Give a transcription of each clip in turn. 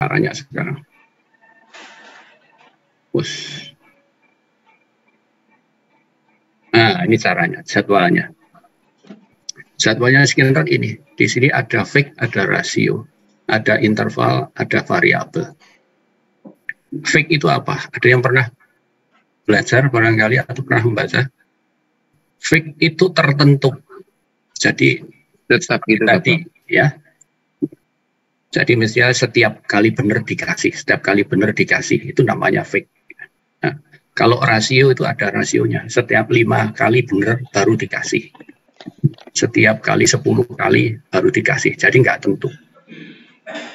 caranya sekarang. Push. Nah, ini caranya, jadwalnya. Jadwalnya Skinner ini. Di sini ada fake, ada rasio, ada interval, ada variabel. Fake itu apa? Ada yang pernah belajar barangkali atau pernah membaca? Fake itu tertentu. Jadi tetap itu tadi ya. Jadi misalnya setiap kali benar dikasih, itu namanya fake. Nah, kalau rasio itu ada rasionya. Setiap 5 kali benar baru dikasih. Setiap kali 10 kali baru dikasih. Jadi nggak tentu.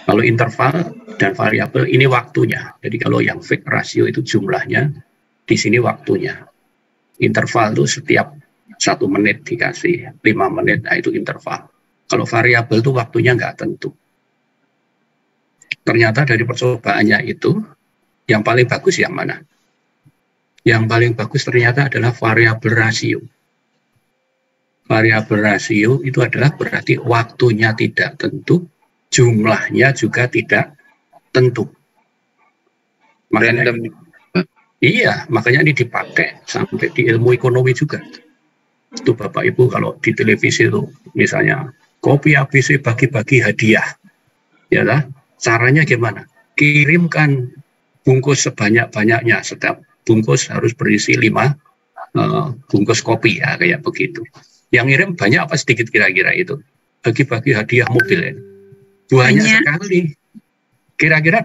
Kalau interval dan variabel ini waktunya. Jadi kalau yang fake rasio itu jumlahnya, di sini waktunya. Interval itu setiap 1 menit dikasih 5 menit, nah itu interval. Kalau variabel itu waktunya nggak tentu. Ternyata dari percobaannya itu, yang paling bagus yang mana? Yang paling bagus ternyata adalah variabel rasio. Variabel rasio itu adalah berarti waktunya tidak tentu, jumlahnya juga tidak tentu. Makanya iya, makanya ini dipakai sampai di ilmu ekonomi juga. Itu Bapak Ibu kalau di televisi itu misalnya kopi ABC bagi-bagi hadiah, ya lah. Caranya gimana? Kirimkan bungkus sebanyak-banyaknya. Setiap bungkus harus berisi 5 bungkus kopi ya, kayak begitu. Yang ngirim banyak apa sedikit kira-kira itu? Bagi-bagi hadiah mobil ya. Banyak sekali. Kira-kira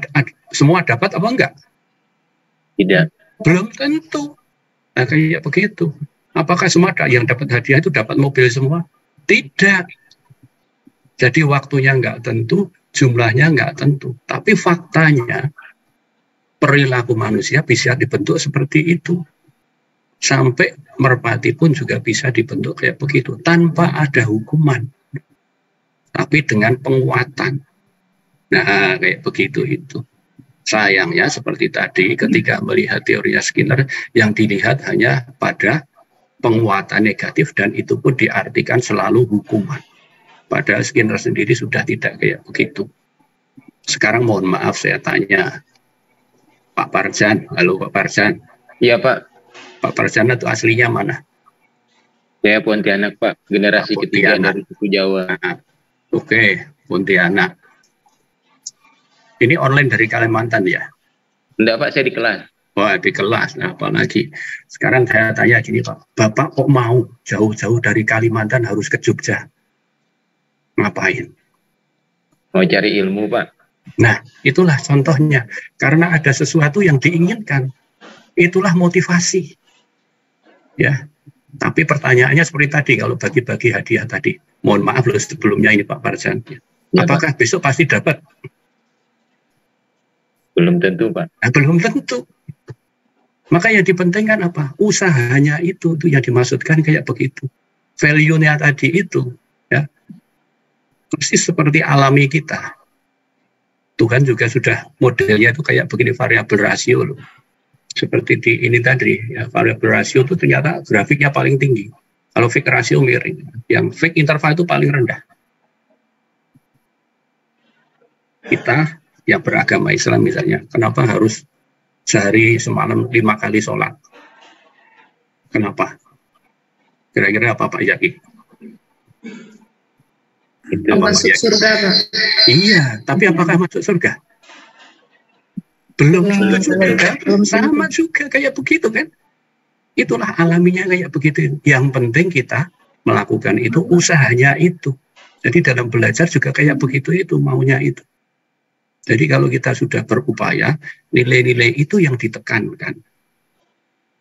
semua dapat apa enggak? Tidak. Belum tentu. Nah, kayak begitu. Apakah semua yang dapat hadiah itu dapat mobil semua? Tidak. Jadi waktunya enggak tentu, jumlahnya enggak tentu. Tapi faktanya perilaku manusia bisa dibentuk seperti itu. Sampai merpati pun juga bisa dibentuk kayak begitu. Tanpa ada hukuman. Tapi dengan penguatan. Nah, kayak begitu itu. Sayangnya seperti tadi ketika melihat teorinya Skinner, yang dilihat hanya pada penguatan negatif dan itu pun diartikan selalu hukuman. Padahal Skinner sendiri sudah tidak kayak begitu. Sekarang mohon maaf saya tanya Pak Parjan. Halo Pak Parjan. Iya Pak. Pak Parjan itu aslinya mana? Saya Pontianak Pak, generasi ketiga dari suku Jawa. Nah, Oke, Pontianak. Ini online dari Kalimantan ya? Enggak Pak, saya di kelas. Wah, di kelas. Nah, apalagi. Sekarang saya tanya gini Pak, Bapak kok mau jauh-jauh dari Kalimantan harus ke Jogja? Ngapain? Mau cari ilmu Pak. Nah, itulah contohnya. Karena ada sesuatu yang diinginkan. Itulah motivasi. Ya. Tapi pertanyaannya seperti tadi, kalau bagi-bagi hadiah tadi. Mohon maaf loh sebelumnya ini Pak Parjan. Ya, apakah Pak, besok pasti dapat? Belum tentu Pak. Nah, belum tentu. Maka yang dipentingkan apa? Usahanya itu yang dimaksudkan kayak begitu. Value-nya tadi itu. Ya. Persis seperti alami kita. Tuhan juga sudah modelnya itu kayak begini, variabel rasio loh. Seperti di ini tadi, ya, variabel rasio itu ternyata grafiknya paling tinggi. Kalau fake rasio miring, yang fake interval itu paling rendah. Kita yang beragama Islam misalnya, kenapa harus sehari semalam 5 kali sholat? Kenapa? Kira-kira apa Pak Yaki? Itu masuk surga Pak. Iya, tapi apakah masuk surga? Belum juga, sama juga kayak begitu kan. Itulah alaminya kayak begitu. Yang penting kita melakukan itu, usahanya itu. Jadi dalam belajar juga kayak begitu itu, maunya itu. Jadi kalau kita sudah berupaya, nilai-nilai itu yang ditekankan.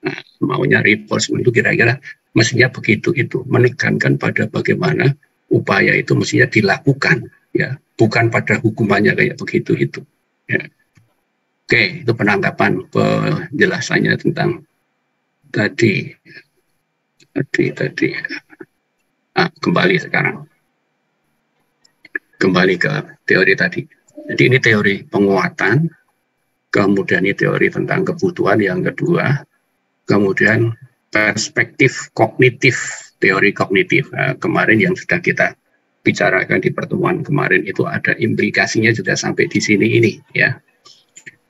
Nah, maunya reinforcement itu kira-kira mestinya begitu itu, menekankan pada bagaimana upaya itu mestinya dilakukan, ya, bukan pada hukumannya kayak begitu itu. Ya. Oke, itu penangkapan penjelasannya tentang tadi. Kembali sekarang. Kembali ke teori tadi. Jadi ini teori penguatan, kemudian ini teori tentang kebutuhan yang kedua, kemudian perspektif kognitif, teori kognitif. Kemarin yang sudah kita bicarakan di pertemuan kemarin itu ada implikasinya juga sampai di sini ini ya.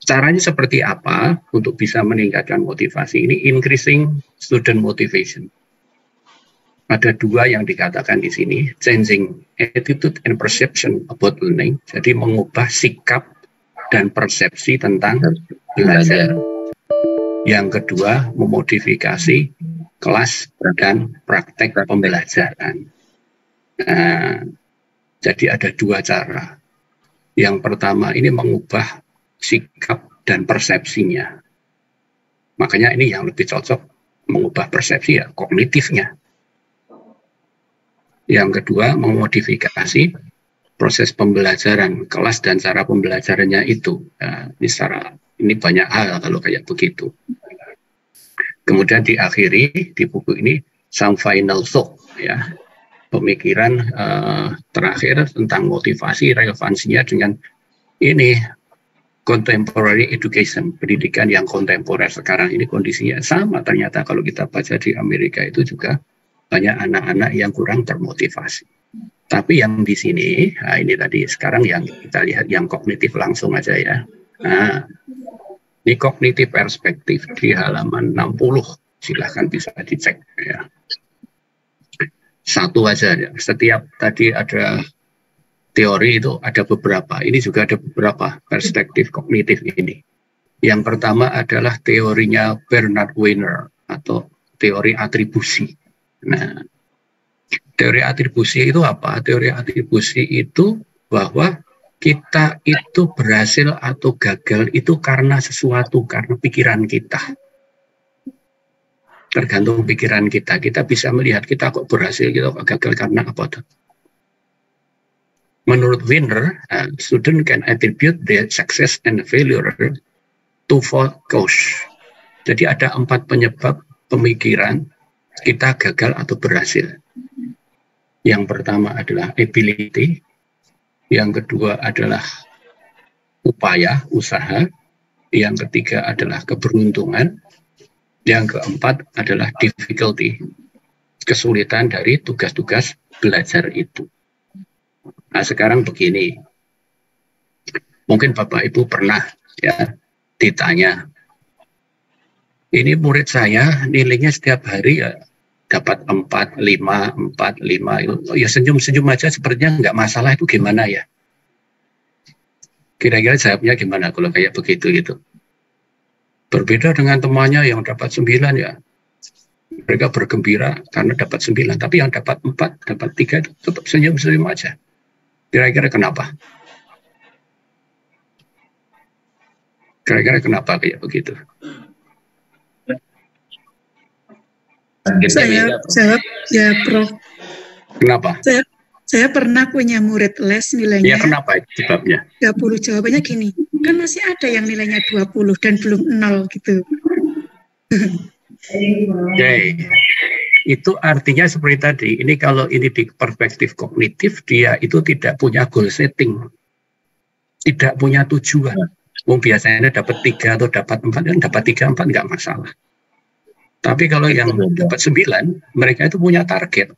Caranya seperti apa untuk bisa meningkatkan motivasi ini? Increasing student motivation. Ada dua yang dikatakan di sini, changing attitude and perception about learning. Jadi mengubah sikap dan persepsi tentang belajar. Yang kedua, memodifikasi kelas dan praktek pembelajaran. Nah, jadi ada dua cara. Yang pertama ini mengubah sikap dan persepsinya. Makanya ini yang lebih cocok mengubah persepsi ya, kognitifnya. Yang kedua, memodifikasi proses pembelajaran, kelas dan cara pembelajarannya itu. Nah, ini banyak hal kalau kayak begitu. Kemudian diakhiri di buku ini some final thought ya. Pemikiran terakhir tentang motivasi relevansinya dengan ini contemporary education, pendidikan yang kontemporer. Sekarang ini kondisinya sama, ternyata kalau kita baca di Amerika itu juga banyak anak-anak yang kurang termotivasi. Tapi yang di sini, nah ini tadi sekarang yang kita lihat yang kognitif langsung aja ya. Nah, ini kognitif perspektif di halaman 60, silahkan bisa dicek ya. Satu aja ya, setiap tadi ada teori itu ada beberapa, ini juga ada beberapa perspektif kognitif ini. Yang pertama adalah teorinya Bernard Wiener atau teori atribusi. Nah, teori atribusi itu apa? Teori atribusi itu bahwa kita itu berhasil atau gagal itu karena sesuatu, karena pikiran kita. Tergantung pikiran kita. Kita bisa melihat kita kok berhasil, kita kok gagal karena apa? Menurut Wiener, student can attribute their success and failure to 4 causes. Jadi ada 4 penyebab pemikiran kita gagal atau berhasil. Yang pertama adalah ability, yang kedua adalah upaya, usaha, yang ketiga adalah keberuntungan, yang keempat adalah difficulty, kesulitan dari tugas-tugas belajar itu. Nah sekarang begini, mungkin Bapak Ibu pernah ya ditanya, ini murid saya nilainya setiap hari ya dapat 4, 5, 4, 5, ya senyum-senyum aja sepertinya nggak masalah, itu gimana ya? Kira-kira jawabnya gimana kalau kayak begitu gitu? Berbeda dengan temannya yang dapat 9 ya, mereka bergembira karena dapat 9, tapi yang dapat 4, dapat 3 tetap senyum-senyum aja. Kira-kira kenapa? Kira-kira kenapa kayak begitu? Saya jawab ya, Prof. Kenapa? Saya pernah punya murid les nilainya. Ya kenapa sebabnya? 30. Jawabannya gini, kan masih ada yang nilainya 20 dan belum 0 gitu. Oke. Itu artinya seperti tadi, ini kalau ini di perspektif kognitif, dia itu tidak punya goal setting, tidak punya tujuan. Biasanya dapat 3 atau dapat 4, kan dapat 3, 4 nggak masalah. Tapi kalau yang dapat 9, mereka itu punya target.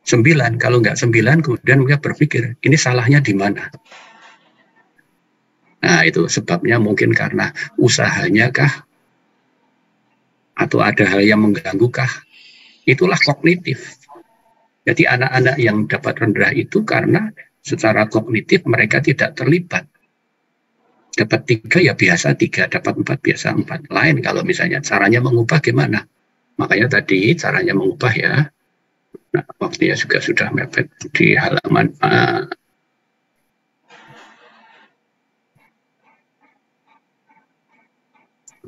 9, kalau nggak 9, kemudian mereka berpikir, ini salahnya di mana? Nah itu sebabnya mungkin karena usahanya kah? Atau ada hal yang mengganggu kah? Itulah kognitif. Jadi anak-anak yang dapat rendah itu karena secara kognitif mereka tidak terlibat. Dapat 3 ya biasa 3, dapat 4 biasa 4. Lain kalau misalnya caranya mengubah gimana? Makanya tadi caranya mengubah ya. Nah, waktunya juga sudah mepet di halaman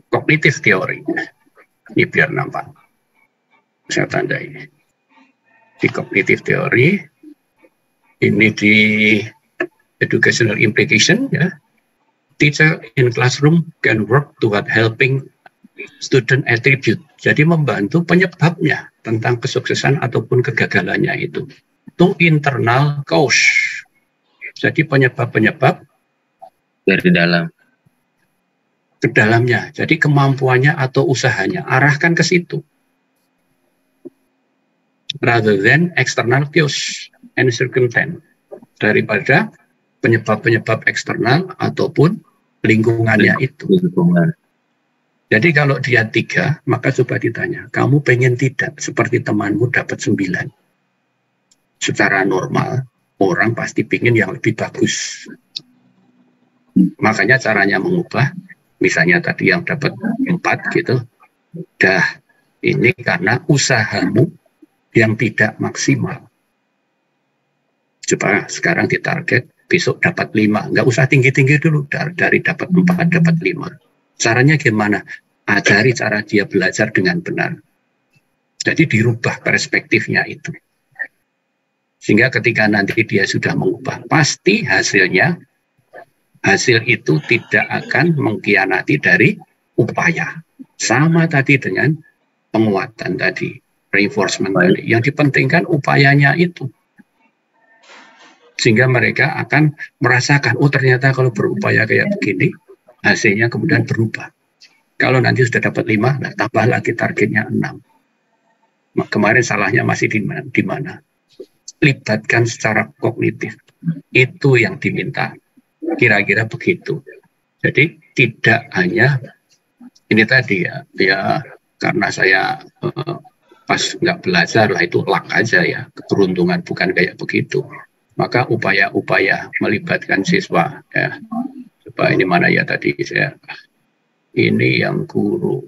kognitif teori. Ini biar nampak. Saya tanda ini. Di kognitif teori, ini di educational implication ya. Teacher in classroom can work toward helping student attribute. Jadi membantu penyebabnya tentang kesuksesan ataupun kegagalannya itu. To internal cause. Jadi penyebab-penyebab dari dalam. Ke dalamnya. Jadi kemampuannya atau usahanya arahkan ke situ. rather than external cause and circumstance, daripada penyebab-penyebab eksternal ataupun lingkungannya itu. Jadi kalau dia 3, maka coba ditanya, kamu pengen tidak seperti temanmu dapat 9? Secara normal, orang pasti pengen yang lebih bagus. Makanya caranya mengubah, misalnya tadi yang dapat 4 gitu, ini karena usahamu yang tidak maksimal. Coba sekarang ditarget, besok dapat 5. Nggak usah tinggi-tinggi dulu, dari dapat 4, dapat 5. Caranya gimana? Ajari cara dia belajar dengan benar. Jadi dirubah perspektifnya itu. Sehingga ketika nanti dia sudah mengubah, pasti hasil itu tidak akan mengkhianati dari upaya. Sama tadi dengan penguatan tadi, reinforcement tadi. Yang dipentingkan upayanya itu. Sehingga mereka akan merasakan, oh ternyata kalau berupaya kayak begini, hasilnya kemudian berubah. Kalau nanti sudah dapat 5, nah tambah lagi targetnya 6. Kemarin salahnya masih di mana? Libatkan secara kognitif. Itu yang diminta. Kira-kira begitu. Jadi tidak hanya ini tadi ya karena saya pas nggak belajar lah itu luck aja ya, keberuntungan, bukan kayak begitu. Maka upaya-upaya melibatkan siswa ya. Coba ini mana ya tadi saya. Ini yang guru.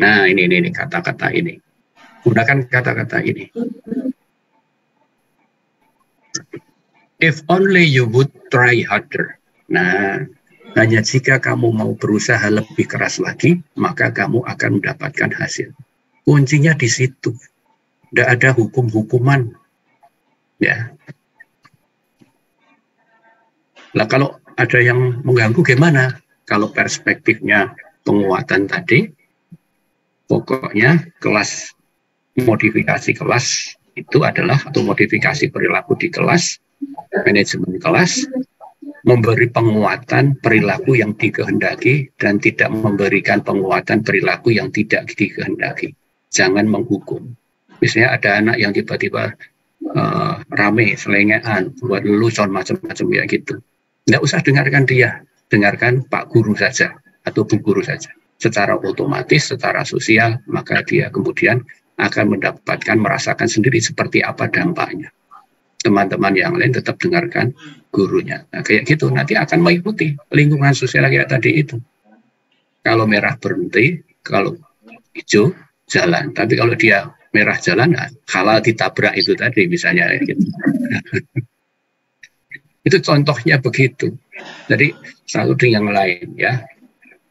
Nah, ini kata-kata ini. Gunakan kata-kata ini. If only you would try harder. Nah, hanya jika kamu mau berusaha lebih keras lagi, maka kamu akan mendapatkan hasil. Kuncinya di situ. Tidak ada hukum-hukuman. Ya. Lah kalau ada yang mengganggu gimana? Kalau perspektifnya penguatan tadi, pokoknya kelas, modifikasi kelas itu adalah, atau modifikasi perilaku di kelas, manajemen kelas, memberi penguatan perilaku yang dikehendaki dan tidak memberikan penguatan perilaku yang tidak dikehendaki. Jangan menghukum. Misalnya ada anak yang tiba-tiba rame, selengean, buat lelucon macam-macam ya gitu. Nggak usah dengarkan dia, dengarkan Pak Guru saja atau Bu Guru saja. Secara otomatis, secara sosial, maka dia kemudian akan merasakan sendiri seperti apa dampaknya. Teman-teman yang lain tetap dengarkan gurunya. Nah, kayak gitu, nanti akan mengikuti lingkungan sosial kayak tadi itu. Kalau merah berhenti, kalau hijau jalan. Tapi kalau dia merah jalan, nah, halal ditabrak itu tadi misalnya. Gitu. Itu contohnya begitu. Jadi satu dengan yang lain ya.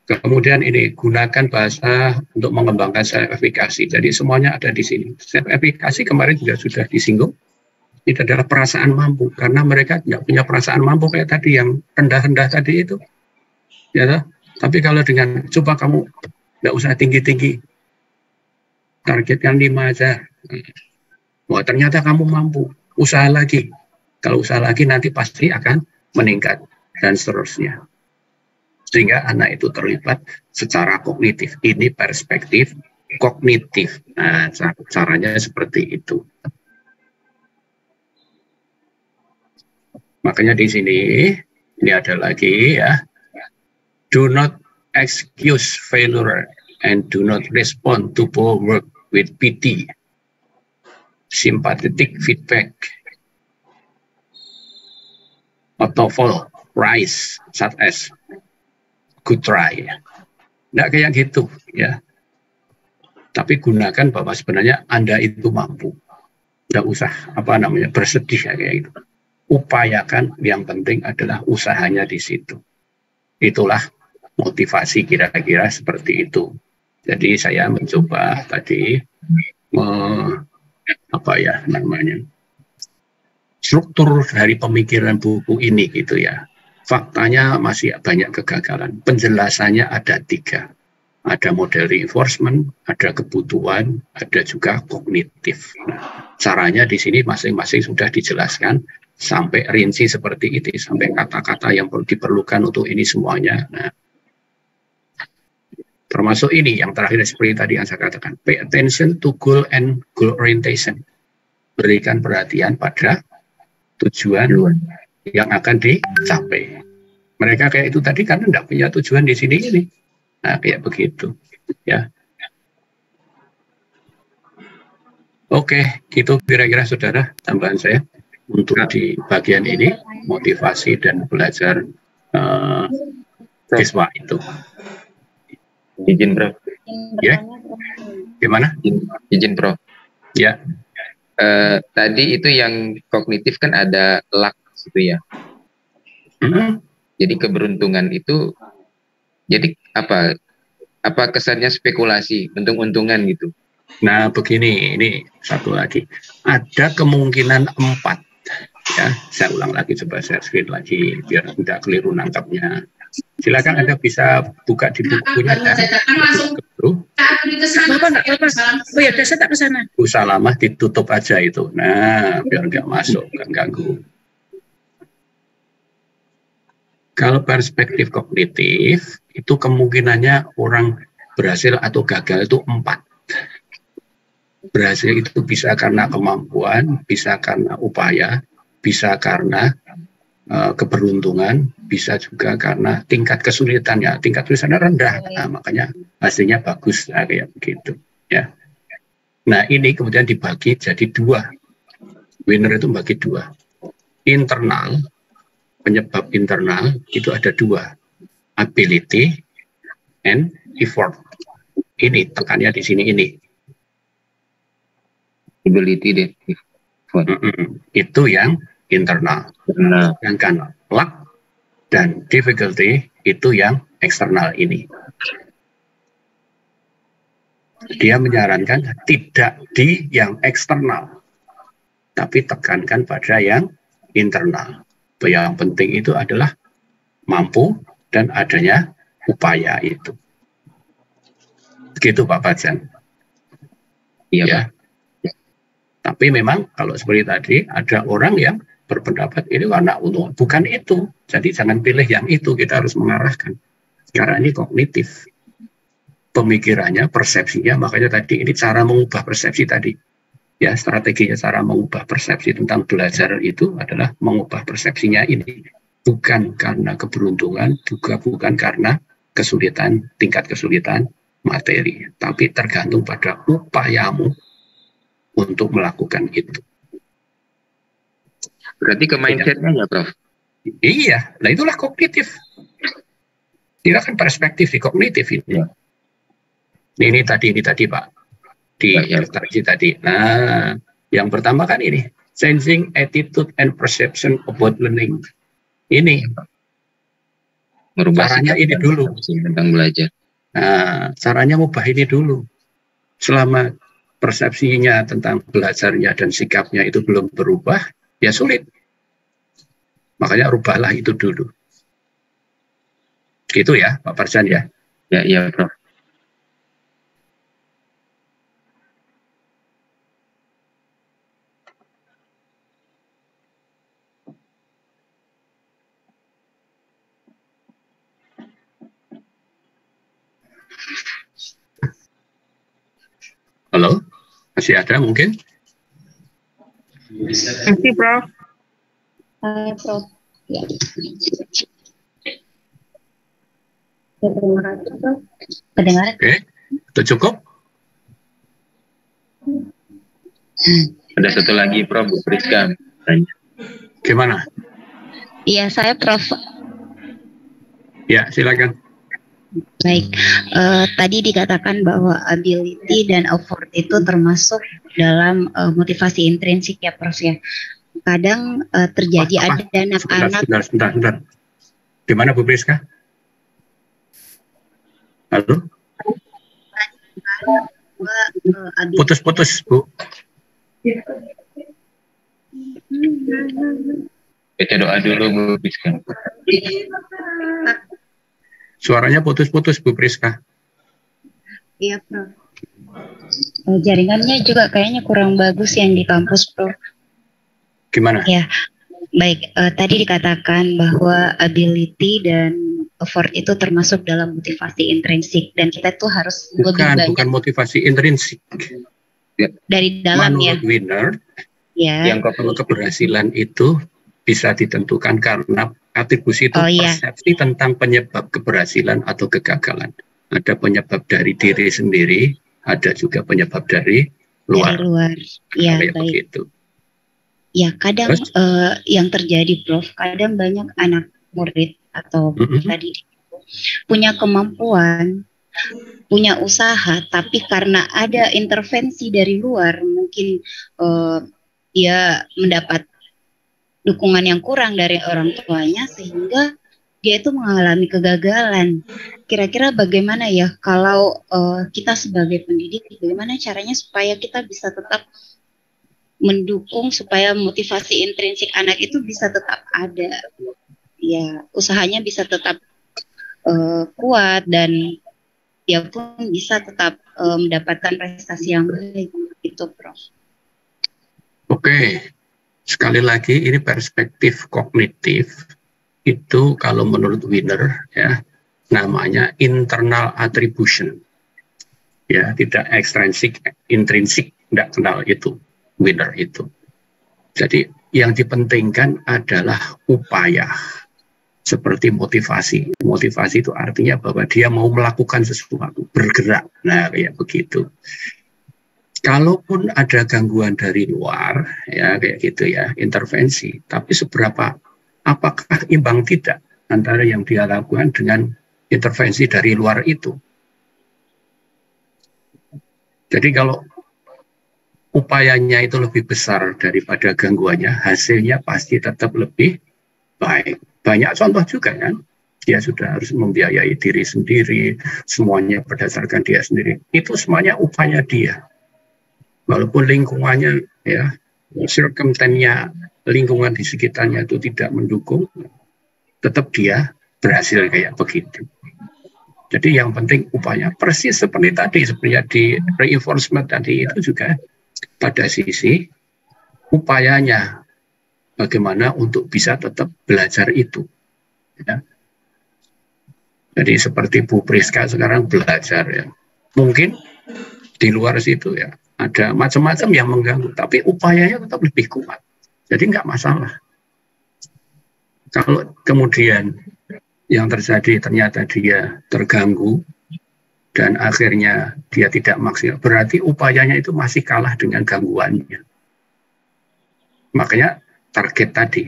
Kemudian ini gunakan bahasa untuk mengembangkan self-efikasi. Jadi semuanya ada di sini. Self-efikasi kemarin juga sudah disinggung. Itu adalah perasaan mampu. Karena mereka nggak punya perasaan mampu kayak tadi yang rendah-rendah tadi itu. Ya, tapi kalau dengan coba kamu nggak usah tinggi-tinggi. Targetkan 5 aja. Wah ternyata kamu mampu. Usaha lagi. Kalau usaha lagi nanti pasti akan meningkat dan seterusnya. Sehingga anak itu terlibat secara kognitif. Ini perspektif kognitif. Nah, caranya seperti itu. Makanya di sini, ini ada lagi ya. Do not excuse failure and do not respond to poor work with pity. Sympathetic feedback. Thoughtful rise such as good try. Nggak kayak gitu ya. Tapi gunakan bahwa sebenarnya Anda itu mampu. Nggak usah bersedih kayak gitu. Upayakan, yang penting adalah usahanya di situ. Itulah motivasi kira-kira seperti itu. Jadi saya mencoba tadi struktur dari pemikiran buku ini gitu ya. Faktanya masih banyak kegagalan. Penjelasannya ada 3. Ada model reinforcement, ada kebutuhan, ada juga kognitif. Nah, caranya di sini masing-masing sudah dijelaskan sampai rinci seperti itu, sampai kata-kata yang diperlukan untuk ini semuanya. Nah, Termasuk ini yang terakhir seperti tadi yang saya katakan, pay attention to goal and goal orientation. Berikan perhatian pada tujuan yang akan dicapai. Mereka kayak itu tadi karena tidak punya tujuan di sini ini. Nah, kayak begitu, ya. Oke, itu kira-kira saudara tambahan saya untuk di bagian ini motivasi dan belajar siswa itu. Izin, Prof. Ya, gimana? Izin, Prof. Ya. Tadi itu yang kognitif kan ada luck gitu ya. Jadi keberuntungan itu, jadi apa kesannya spekulasi, untung-untungan gitu. Nah, begini, ini satu lagi. Ada kemungkinan 4. Ya, saya ulang lagi, coba saya screen lagi biar tidak keliru nangkapnya. Silakan Anda bisa buka di bukunya. Bapak nggak apa-apa. Oh ya, saya tak ke sana. Usah lama ditutup aja itu. Nah, biar nggak masuk, nggak ganggu. Kalau perspektif kognitif, itu kemungkinannya orang berhasil atau gagal itu 4. Berhasil itu bisa karena kemampuan, bisa karena upaya, bisa karena keberuntungan, bisa juga karena tingkat kesulitannya. Tingkat kesulitannya rendah, nah, makanya hasilnya bagus, nah, kayak begitu. Ya. Nah, ini kemudian dibagi jadi 2. Winner itu bagi 2. Internal, penyebab internal itu ada 2. Ability and effort. Ini tekannya di sini ini. Ability dan effort. Itu yang internal. Sedangkan luck dan difficulty itu yang eksternal ini. Dia menyarankan tidak di yang eksternal, tapi tekankan pada yang internal. Yang penting itu adalah mampu dan adanya upaya itu. Begitu Pak Fajan. Iya, ya. Tapi memang kalau seperti tadi ada orang yang berpendapat ini warna untung, bukan itu. Jadi jangan pilih yang itu, kita harus mengarahkan. Karena ini kognitif. Pemikirannya, persepsinya, makanya tadi ini cara mengubah persepsi tadi. Ya, strateginya cara mengubah persepsi tentang belajar itu adalah mengubah persepsinya ini. Bukan karena keberuntungan, juga bukan karena kesulitan, tingkat kesulitan materi. Tapi tergantung pada upayamu untuk melakukan itu. Berarti ke mindset-nya ya, Prof? Iya, nah itulah kognitif. Ini kan perspektif di kognitif ini. Ya. Ini tadi Pak, di ilustrasi tadi. Nah, yang pertama kan ini, changing attitude and perception about learning. Ini merubah caranya ini dulu tentang belajar. Nah, caranya mubah ini dulu. Selama persepsinya tentang belajarnya dan sikapnya itu belum berubah, ya sulit. Makanya rubahlah itu dulu. Gitu ya, Pak Farjan ya? Ya, iya, Prof. Halo? Masih ada mungkin? Masih, Prof. Prof. Ya. Kedengaran? Oke, itu cukup? Ada satu lagi, Prof. Bu Priska. Gimana? Iya, saya Prof. Ya, silakan. Baik, tadi dikatakan bahwa ability dan effort itu termasuk dalam motivasi intrinsik ya, Prof ya. Kadang terjadi ada anak-anak. Sebentar. Di mana Bu Priska? Halo? Putus-putus, Bu. Kita doa dulu, Bu Priska. Suaranya putus-putus, Bu Priska. Iya, Prof. Jaringannya juga kayaknya kurang bagus yang di kampus, Prof. Gimana? Ya, baik. Tadi dikatakan bahwa ability dan effort itu termasuk dalam motivasi intrinsik dan kita tuh harus lebih banyak Bukan motivasi intrinsik. dari dalam Menurut Winner, ya. Yang kalau keberhasilan itu bisa ditentukan karena atribusi itu persepsi tentang penyebab keberhasilan atau kegagalan. Ada penyebab dari diri sendiri, ada juga penyebab dari luar. Dari luar. Ya, baik. Begitu. Ya, kadang yang terjadi, Prof, kadang banyak anak murid atau tadi punya kemampuan, punya usaha, tapi karena ada intervensi dari luar, mungkin dia mendapat dukungan yang kurang dari orang tuanya sehingga dia itu mengalami kegagalan. Kira-kira bagaimana ya kalau kita sebagai pendidik, bagaimana caranya supaya kita bisa tetap mendukung supaya motivasi intrinsik anak itu bisa tetap ada, ya usahanya bisa tetap kuat dan dia pun bisa tetap mendapatkan prestasi yang baik, gitu, Prof. Oke, sekali lagi ini perspektif kognitif itu kalau menurut Winner ya namanya internal attribution, ya tidak ekstrinsik, intrinsik tidak kenal itu. Winner itu. Jadi yang dipentingkan adalah upaya seperti motivasi. Motivasi itu artinya bahwa dia mau melakukan sesuatu, bergerak. Nah, kayak begitu. Kalaupun ada gangguan dari luar, ya kayak gitu ya, intervensi. Tapi seberapa, apakah imbang tidak antara yang dia lakukan dengan intervensi dari luar itu? Jadi kalau upayanya itu lebih besar daripada gangguannya, hasilnya pasti tetap lebih baik. Banyak contoh juga kan, dia sudah harus membiayai diri sendiri, semuanya berdasarkan dia sendiri. Itu semuanya upaya dia. Walaupun lingkungannya, ya, circumstance-nya, lingkungan di sekitarnya itu tidak mendukung, tetap dia berhasil kayak begitu. Jadi yang penting upaya. Persis seperti tadi, sebenarnya di reinforcement tadi itu juga pada sisi upayanya bagaimana untuk bisa tetap belajar itu ya. Jadi seperti Bu Priska sekarang belajar ya, mungkin di luar situ ya ada macam-macam yang mengganggu, tapi upayanya tetap lebih kuat, jadi nggak masalah. Kalau kemudian yang terjadi ternyata dia terganggu dan akhirnya dia tidak maksimal, berarti upayanya itu masih kalah dengan gangguannya. Makanya target tadi,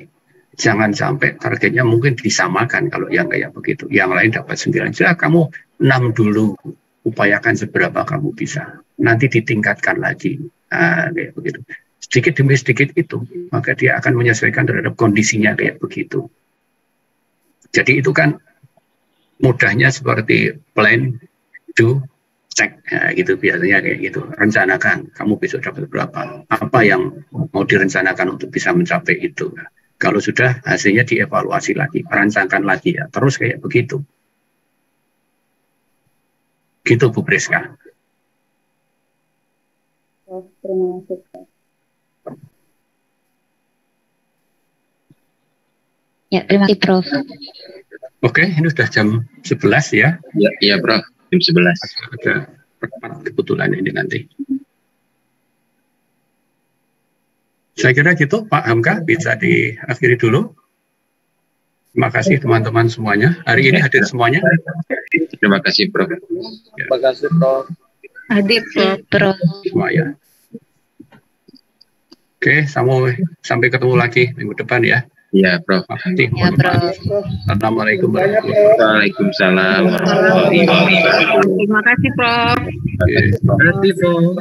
jangan sampai targetnya mungkin disamakan kalau yang kayak begitu. Yang lain dapat 9, jadi kamu 6 dulu, upayakan seberapa kamu bisa. Nanti ditingkatkan lagi, kayak begitu. Sedikit demi sedikit itu, maka dia akan menyesuaikan terhadap kondisinya kayak begitu. Jadi itu kan mudahnya seperti plan, do, check, ya, gitu biasanya kayak gitu. Rencanakan, kamu besok dapat berapa, apa yang mau direncanakan untuk bisa mencapai itu. Kalau sudah, hasilnya dievaluasi lagi, rancangkan lagi ya, terus kayak begitu. Gitu Bu Priska. Terima kasih. Ya, terima kasih Prof. Oke, ini sudah jam 11 ya. Iya Prof, jam 11. Ada rapat kebetulan ini nanti. Saya kira gitu Pak Hamka, bisa diakhiri dulu. Terima kasih teman-teman semuanya. Hari ini hadir semuanya. Terima kasih Prof. Ya. Terima kasih Prof. Hadir Prof. Semuanya. Oke, sampai ketemu lagi minggu depan ya. Iya Prof. Ya Prof. Assalamualaikum warahmatullahi wabarakatuh. Waalaikumsalam warahmatullahi wabarakatuh. Terima kasih, Prof. Oke. Terima kasih Prof.